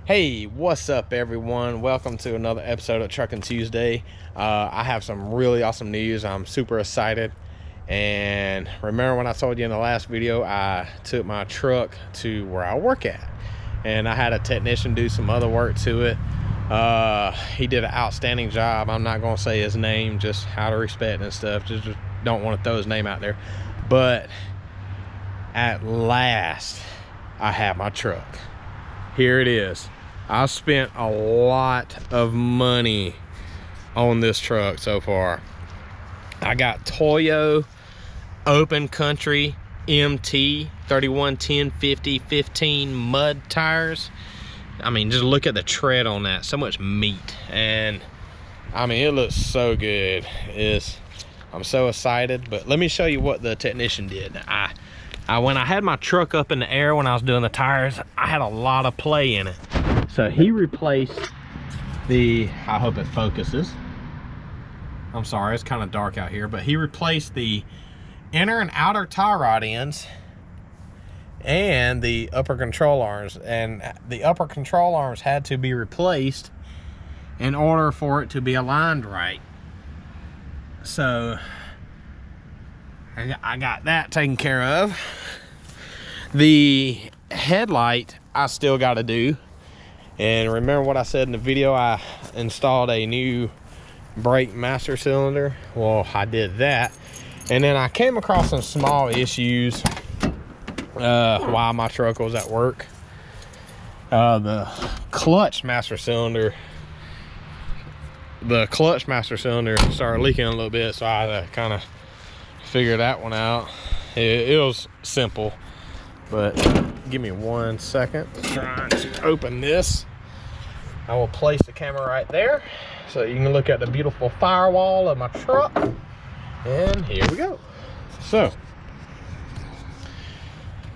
Hey, what's up everyone? Welcome to another episode of Truckin' Tuesday. I have some really awesome news. I'm super excited. And remember when I told you in the last video, I took my truck to where I work at. And I had a technician do some other work to it. He did an outstanding job. I'm not gonna say his name, just out of respect and stuff. Just don't want to throw his name out there. But at last, I have my truck. Here it is. I spent a lot of money on this truck so far. I got Toyo Open Country MT 31 10 50 15 mud tires. I mean, just look at the tread on that. So much meat, and I mean, it looks so good. I'm so excited. But let me show you what the technician did. When I had my truck up in the air when I was doing the tires, I had a lot of play in it. So he replaced I hope it focuses. I'm sorry, it's kind of dark out here, but he replaced the inner and outer tie rod ends and the upper control arms. And the upper control arms had to be replaced in order for it to be aligned right. So I got that taken care of. The headlight I still got to do. And remember what I said in the video, I installed a new brake master cylinder. Well, I did that. And then I came across some small issues while my truck was at work. The clutch master cylinder started leaking a little bit, so I had to kind of figure that one out. It was simple, but give me 1 second. Trying to open this. I will place the camera right there so you can look at the beautiful firewall of my truck. And here we go. So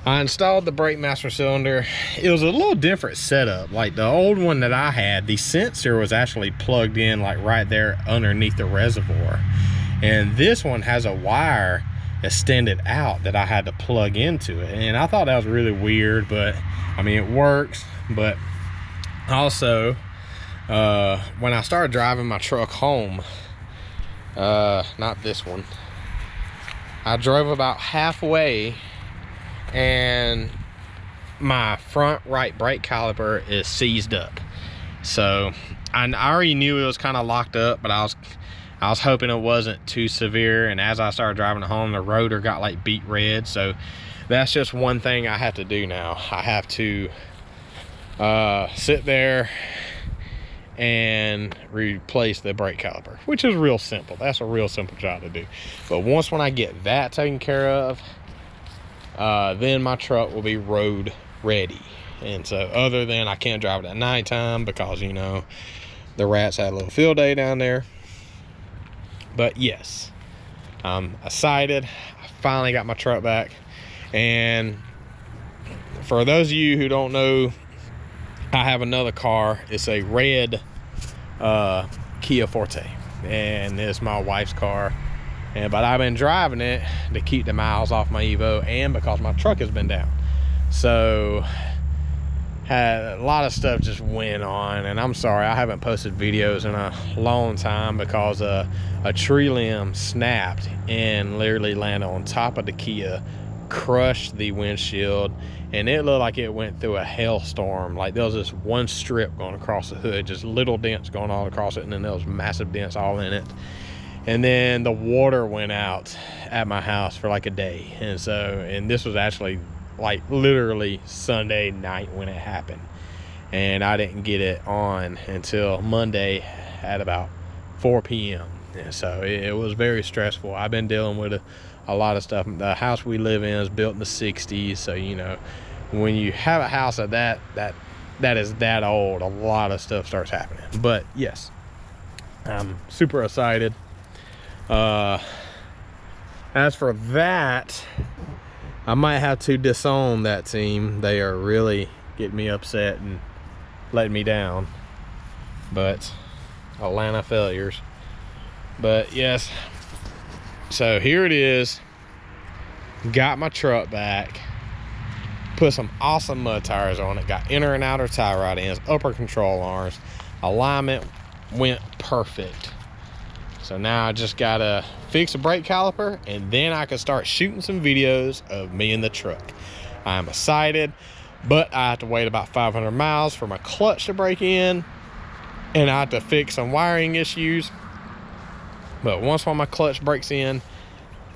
I installed the brake master cylinder. It was a little different setup. Like the old one that I had, the sensor was actually plugged in like right there underneath the reservoir. And this one has a wire extended out that I had to plug into it. And I thought that was really weird, but I mean, it works. But also, when I started driving my truck home, not this one, I drove about halfway and my front right brake caliper is seized up. So I already knew it was kind of locked up, but I was hoping it wasn't too severe. And as I started driving home, the rotor got like beat red. So that's just one thing I have to do now. I have to sit there and replace the brake caliper, which is real simple. That's a real simple job to do. But when I get that taken care of, then my truck will be road ready. And so other than I can't drive it at nighttime because, you know, the rats had a little field day down there. But yes, I'm excited. I finally got my truck back. And for those of you who don't know, I have another car. It's a red Kia Forte, and it's my wife's car. But I've been driving it to keep the miles off my Evo, and because my truck has been down. So had a lot of stuff just went on, and I'm sorry I haven't posted videos in a long time because a tree limb snapped and literally landed on top of the Kia, crushed the windshield, and it looked like it went through a hailstorm. Like there was this one strip going across the hood, just little dents going all across it, and then there was massive dents all in it. And then the water went out at my house for like a day. And this was actually like literally Sunday night when it happened, and I didn't get it on until Monday at about 4 p.m. And so it was very stressful. I've been dealing with a lot of stuff. The house we live in is built in the 60s, so you know, when you have a house of that is that old, a lot of stuff starts happening. But yes, I'm super excited. As for that, I might have to disown that team. They are really getting me upset and letting me down. But Atlanta failures. But yes, so here it is. Got my truck back. Put some awesome mud tires on it. Got inner and outer tie rod ends, upper control arms. Alignment went perfect. So now I just gotta fix a brake caliper, and then I can start shooting some videos of me and the truck. I'm excited, but I have to wait about 500 miles for my clutch to break in, and I have to fix some wiring issues. But once my clutch breaks in,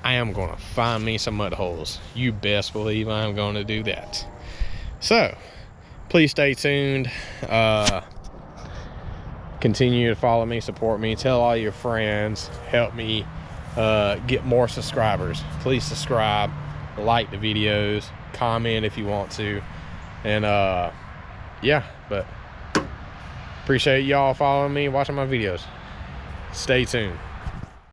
I am gonna find me some mud holes. You best believe I'm gonna do that. So please stay tuned. Continue to follow me, support me, tell all your friends, help me get more subscribers. Please subscribe, like the videos, comment if you want to, and yeah, but appreciate y'all following me, watching my videos. Stay tuned.